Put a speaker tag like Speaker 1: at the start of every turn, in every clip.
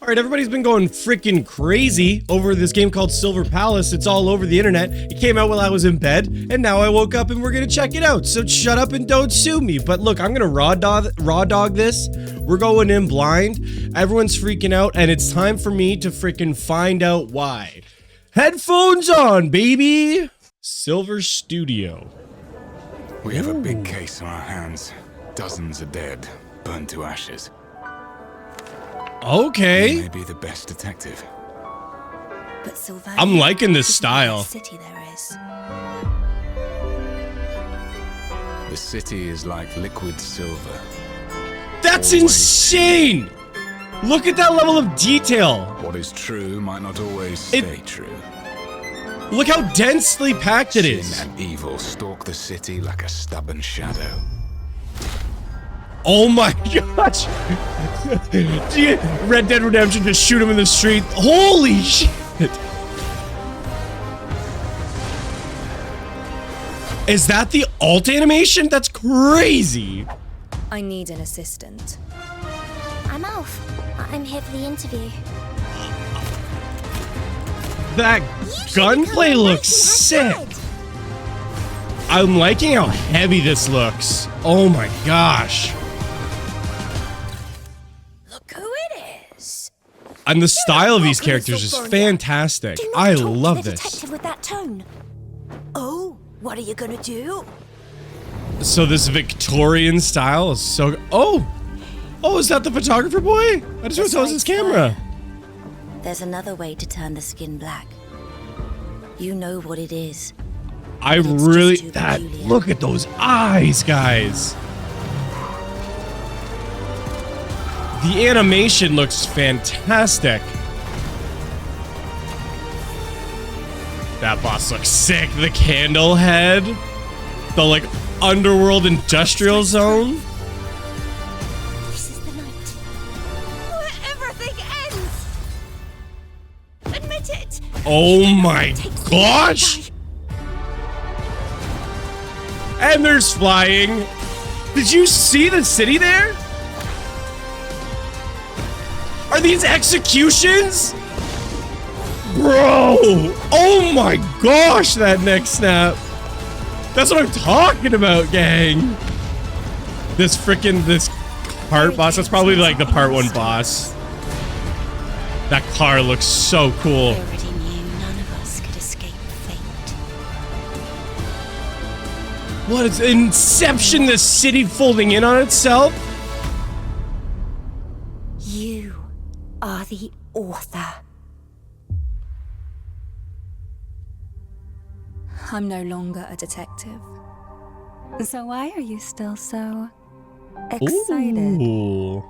Speaker 1: Alright, everybody's been going freaking crazy over this game called Silver Palace. It's all over the internet. It came out while I was in bed, and now I woke up and we're gonna check it out. So shut up and don't sue me. But look, I'm gonna raw dog this. We're going in blind. Everyone's freaking out, and it's time for me to freaking find out why. Headphones on, baby! Silver Studio.
Speaker 2: We have a big case on our hands. Dozens are dead, burned to ashes.
Speaker 1: Okay.
Speaker 2: You may be the best detective.
Speaker 3: But Sylvania,
Speaker 1: I'm liking this style.
Speaker 3: city there is.
Speaker 2: The city is like liquid silver.
Speaker 1: That's
Speaker 2: Always.
Speaker 1: insane! Look at that level of detail.
Speaker 2: What is true might not always stay true.
Speaker 1: Look how densely packed it is.
Speaker 2: Sin and evil stalk the city like a stubborn shadow.
Speaker 1: Oh my gosh! Red Dead Redemption, just shoot him in the street. Holy shit! Is that the alt animation? That's crazy!
Speaker 3: I need an assistant.
Speaker 4: I'm Alf. I'm here for the interview.
Speaker 1: That gunplay looks sick! I'm liking how heavy this looks. Oh my gosh.
Speaker 3: Look who it is.
Speaker 1: And the style of these characters is fantastic.
Speaker 4: Do not
Speaker 1: I
Speaker 4: talk
Speaker 1: love
Speaker 4: to the
Speaker 1: this.
Speaker 4: detective with that tone.
Speaker 3: Oh, what are you gonna do?
Speaker 1: So this Victorian style is so... Oh! Oh, is that the photographer boy? I just realized that was his camera.
Speaker 3: There's another way to turn the skin black. You know what it is.
Speaker 1: I
Speaker 3: It's just
Speaker 1: really...
Speaker 3: too
Speaker 1: That...
Speaker 3: peculiar.
Speaker 1: Look at those eyes, guys. The animation looks fantastic. That boss looks sick. The candle head. The, like, underworld industrial zone.
Speaker 4: This is the night where everything ends. Admit it.
Speaker 1: Oh my gosh! And there's flying. Did you see the city there? Are these executions? Bro! Oh my gosh, that neck snap. That's what I'm talking about, gang. This cart boss, that's probably like the part 1 boss. That car looks so cool.
Speaker 3: I already knew none of us could escape fate.
Speaker 1: What is Inception, the city folding in on itself?
Speaker 3: You are the author. I'm no longer a detective. So why are you still so excited?
Speaker 1: Ooh.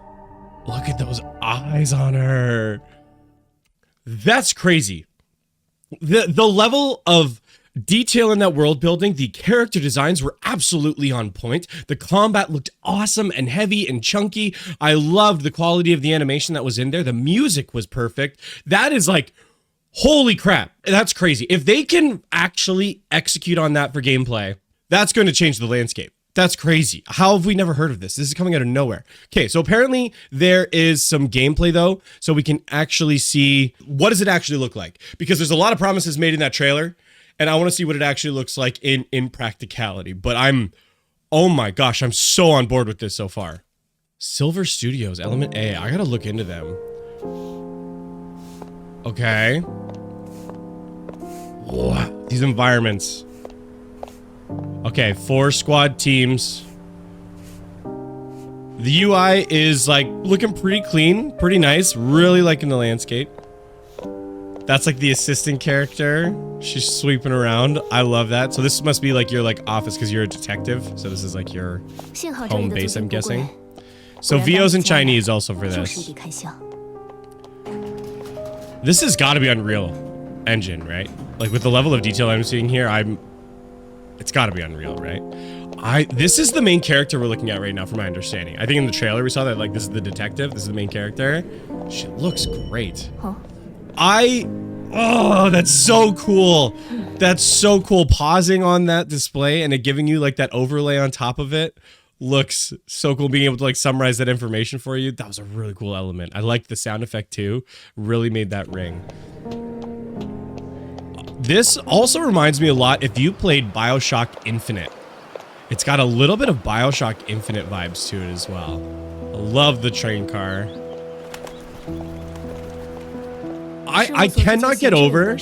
Speaker 1: Look at those eyes on her. That's crazy. The level of detail in that world building, the character designs were absolutely on point. The combat looked awesome and heavy and chunky. I loved the quality of the animation that was in there. The music was perfect. That is like, holy crap. That's crazy. If they can actually execute on that for gameplay, that's going to change the landscape. That's crazy. How have we never heard of this? This is coming out of nowhere. Okay, so apparently there is some gameplay though, so we can actually see what does it actually look like? Because there's a lot of promises made in that trailer, and I want to see what it actually looks like in practicality. But oh my gosh, I'm so on board with this so far. Silver Studios, Element A. I gotta look into them. Okay. Wow, these environments. Okay, 4 squad teams. The UI is like looking pretty clean, pretty nice. Really liking the landscape. That's like the assistant character. She's sweeping around. I love that. So this must be like your like office because you're a detective. So this is like your home base, I'm guessing. So VO's in Chinese also for this. This has got to be Unreal Engine, right? Like with the level of detail I'm seeing here, it's got to be Unreal, right? This is the main character we're looking at right now, from my understanding. I think in the trailer we saw that like this is the detective. This is the main character. She looks great.
Speaker 3: Huh?
Speaker 1: Oh, that's so cool. That's so cool. Pausing on that display and it giving you like that overlay on top of it. looks so cool. Being able to like summarize that information for you. That was a really cool element. I liked the sound effect too. Really made that ring. This also reminds me a lot if you played BioShock Infinite. It's got a little bit of BioShock Infinite vibes to it as well. I love the train car. I cannot get over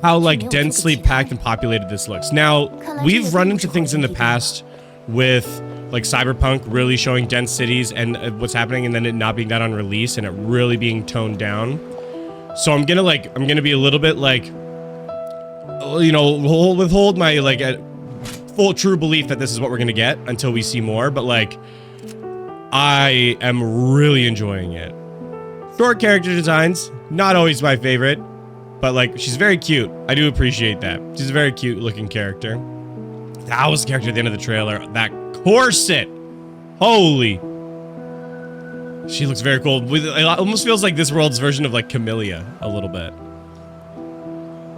Speaker 1: how like densely packed and populated this looks. Now, we've run into things in the past with like Cyberpunk really showing dense cities and what's happening, and then it not being that on release and it really being toned down. So I'm gonna be a little bit like, you know, withhold my like full true belief that this is what we're gonna get until we see more, but like I am really enjoying it. Short character designs, not always my favorite, but like she's very cute. I do appreciate that. She's a very cute looking character. That was the character at the end of the trailer. That corset, holy! She looks very cool. It almost feels like this world's version of like Camellia a little bit.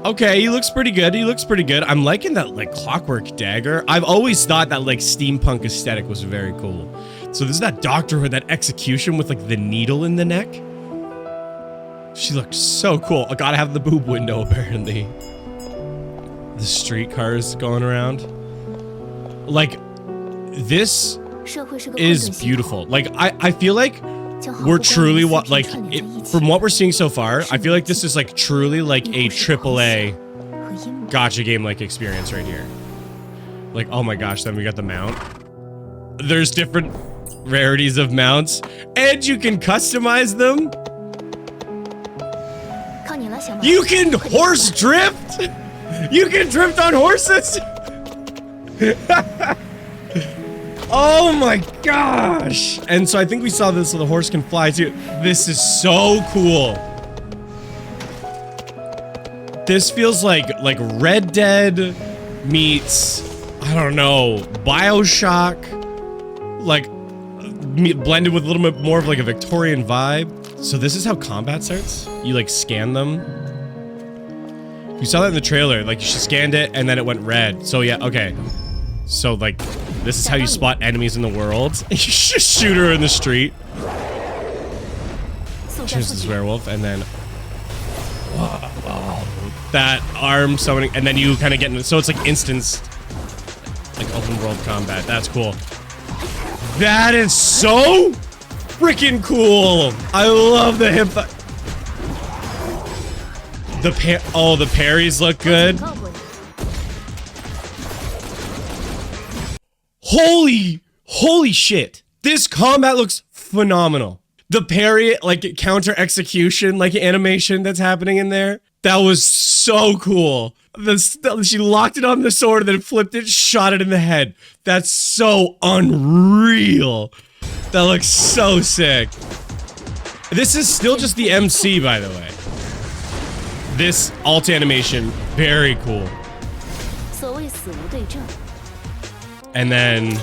Speaker 1: Okay, he looks pretty good. He looks pretty good. I'm liking that like clockwork dagger. I've always thought that like steampunk aesthetic was very cool. So there's that doctor with that execution with like the needle in the neck. She looked so cool. I gotta have the boob window apparently. The streetcars going around. Like, this is beautiful. Like, I feel like we're truly from what we're seeing so far, I feel like this is like truly like a AAA gacha game like experience right here. Like, oh my gosh, then we got the mount. There's different rarities of mounts and you can customize them. You can horse drift. You can drift on horses. Oh my gosh! And so I think we saw this so the horse can fly too. This is so cool. This feels like Red Dead meets, I don't know, BioShock, like blended with a little bit more of like a Victorian vibe. So this is how combat starts. You like scan them. You saw that in the trailer, like she scanned it and then it went red. So yeah, okay. So like, this is how you spot enemies in the world. You just shoot her in the street. Here's this werewolf, and then whoa, that arm summoning, and then you kind of get in. So it's like instance, like open world combat. That's cool. That is so freaking cool. I love the hip. The parries look good. Holy shit. This combat looks phenomenal. The parry, like counter execution, like animation that's happening in there. That was so cool. She locked it on the sword and then flipped it, shot it in the head. That's so unreal. That looks so sick. This is still just the MC, by the way. This alt animation, very cool. And then,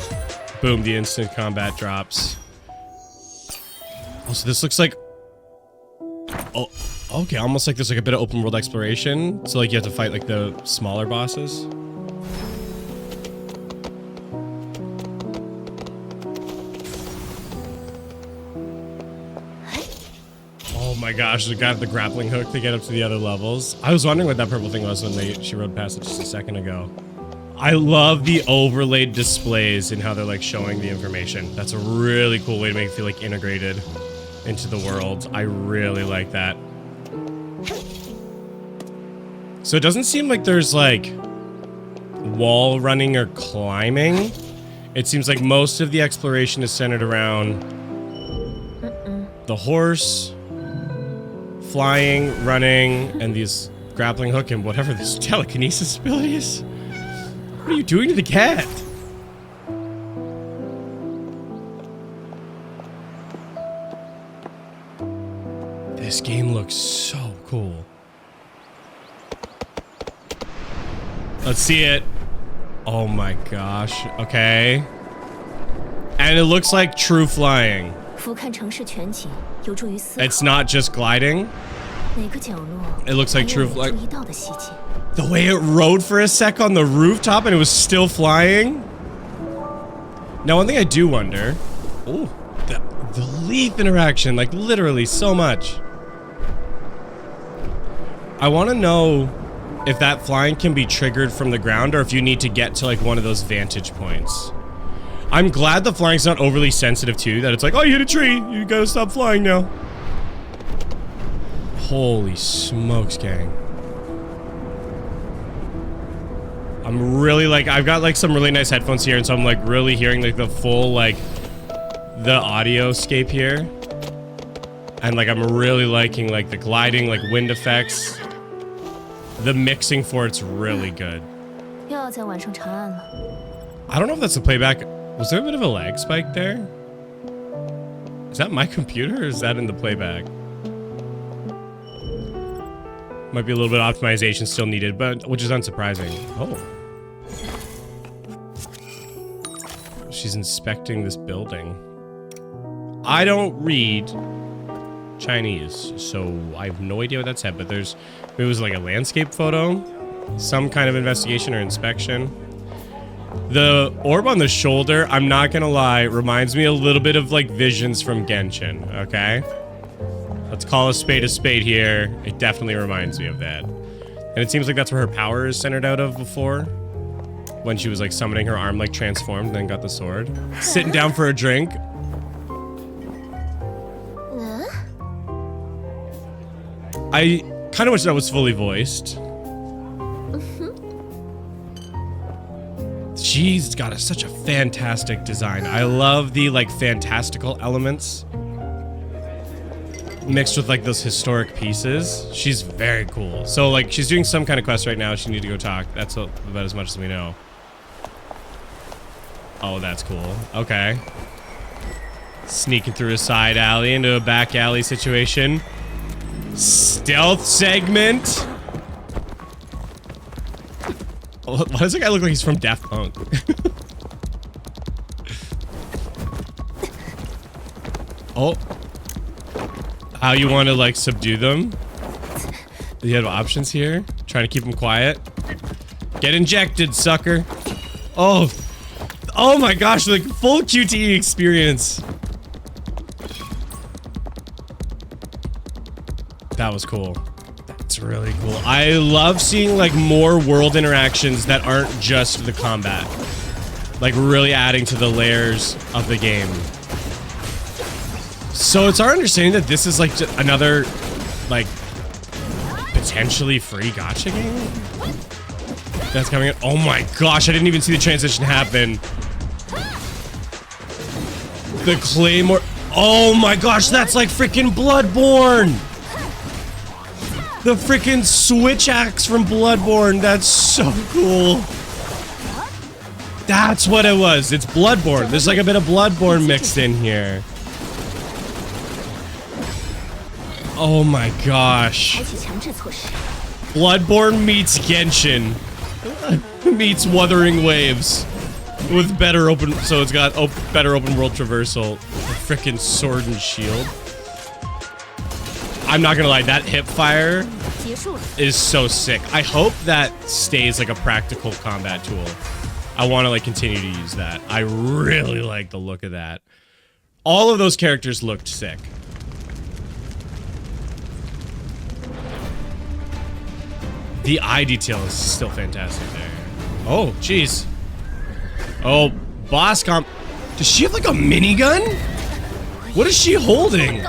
Speaker 1: boom, the instant combat drops. Oh, so this looks like... Oh, okay, almost like there's like a bit of open world exploration. So like you have to fight like the smaller bosses. Oh my gosh, we got the grappling hook to get up to the other levels. I was wondering what that purple thing was when she rode past it just a second ago. I love the overlaid displays and how they're like showing the information. That's a really cool way to make it feel like integrated into the world. I really like that. So it doesn't seem like there's like wall running or climbing. It seems like most of the exploration is centered around the horse, flying, running, and these grappling hook and whatever this telekinesis ability is. What are you doing to the cat? This game looks so cool. Let's see it. Oh my gosh. Okay. And it looks like true flying. It's not just gliding. It looks like true flight. The way it rode for a sec on the rooftop and it was still flying. Now, one thing I do wonder... Oh, the leaf interaction, like literally so much. I want to know if that flying can be triggered from the ground or if you need to get to like one of those vantage points. I'm glad the flying's not overly sensitive too, that it's like, oh, you hit a tree, you gotta stop flying now. Holy smokes, gang. I'm really like, I've got like some really nice headphones here, and so I'm like really hearing like the full like the audio scape here. And like I'm really liking like the gliding, like wind effects. The mixing for it's really good. I don't know if that's the playback. Was there a bit of a lag spike there? Is that my computer or is that in the playback? Might be a little bit of optimization still needed, but which is unsurprising. Oh. She's inspecting this building. I don't read Chinese, so I have no idea what that said, but it was like a landscape photo, some kind of investigation or inspection. The orb on the shoulder, I'm not gonna lie, reminds me a little bit of like visions from Genshin, okay? Let's call a spade here. It definitely reminds me of that. And it seems like that's where her power is centered out of before. When she was like summoning her arm, like transformed, and then got the sword. Sitting down for a drink. I kind of wish that was fully voiced. She's got such a fantastic design. I love the like fantastical elements mixed with like those historic pieces. She's very cool. So like she's doing some kind of quest right now. She needs to go talk. That's about as much as we know. Oh, that's cool. Okay. Sneaking through a side alley into a back alley situation. Stealth segment. Why does that guy look like he's from Daft Punk? Oh. How you want to like subdue them? You have options here. Trying to keep them quiet. Get injected, sucker. Oh. Oh my gosh, like full QTE experience. That was cool. That's really cool. I love seeing like more world interactions that aren't just the combat. Like really adding to the layers of the game. So it's our understanding that this is like another like potentially free gacha game that's coming in. Oh my gosh, I didn't even see the transition happen. The Claymore. Oh my gosh, that's like freaking Bloodborne. The freaking switch axe from Bloodborne. That's so cool. That's what it was. It's Bloodborne. There's like a bit of Bloodborne mixed in here. Oh my gosh. Bloodborne meets Genshin. Meets Wuthering Waves. With better open, so it's got better open world traversal. A freaking sword and shield. I'm not gonna lie, that hip fire is so sick. I hope that stays like a practical combat tool. I want to like continue to use that. I really like the look of that. All of those characters looked sick. The eye detail is still fantastic there. Oh, jeez. Oh, boss comp. Does she have like a minigun? What is she holding?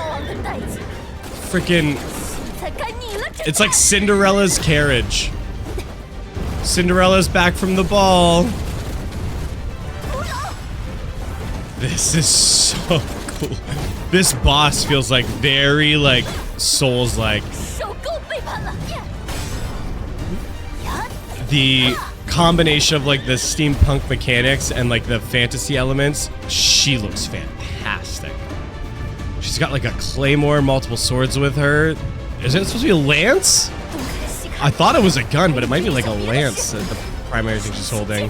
Speaker 1: Freaking. It's like Cinderella's carriage. Cinderella's back from the ball. This is so cool. This boss feels like very like Souls-like. The combination of like the steampunk mechanics and like the fantasy elements, she looks fantastic. She's got like a claymore, multiple swords with her. Is it supposed to be a lance? I thought it was a gun, but it might be like a lance, the primary thing she's holding.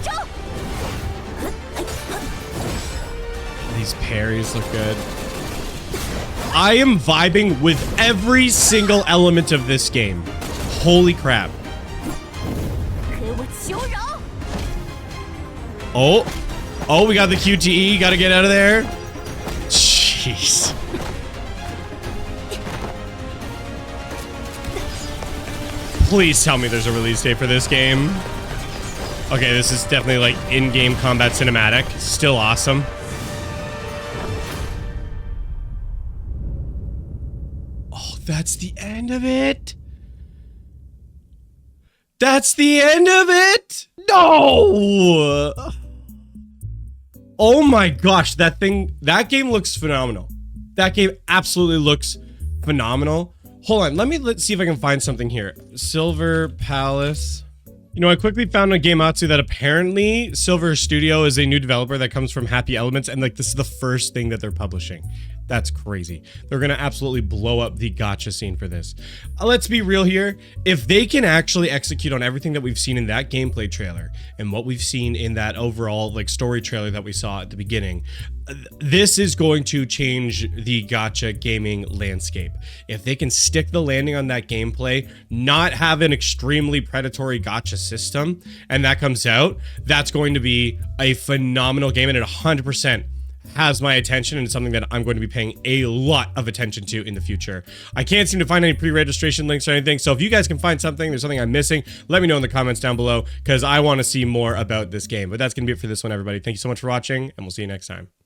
Speaker 1: These parries look good. I am vibing with every single element of this game. Holy crap. Oh, Oh, we got the QTE. Got to get out of there. Jeez. Please tell me there's a release date for this game. Okay, this is definitely like in-game combat cinematic. Still awesome. Oh, that's the end of it. That's the end of it. No. Oh my gosh, that game looks phenomenal. That game absolutely looks phenomenal. Hold on, let's see if I can find something here. Silver Palace. You know, I quickly found on Gameatsu that apparently Silver Studio is a new developer that comes from Happy Elements, and like this is the first thing that they're publishing. That's crazy. They're gonna absolutely blow up the gacha scene for this. Let's be real here. If they can actually execute on everything that we've seen in that gameplay trailer and what we've seen in that overall like story trailer that we saw at the beginning, this is going to change the gacha gaming landscape. If they can stick the landing on that gameplay, not have an extremely predatory gacha system, and that comes out, that's going to be a phenomenal game, and it 100% has my attention, and it's something that I'm going to be paying a lot of attention to in the future. I can't seem to find any pre-registration links or anything, so if you guys can find something, there's something I'm missing, let me know in the comments down below, because I want to see more about this game. But that's going to be it for this one, everybody. Thank you so much for watching, and we'll see you next time.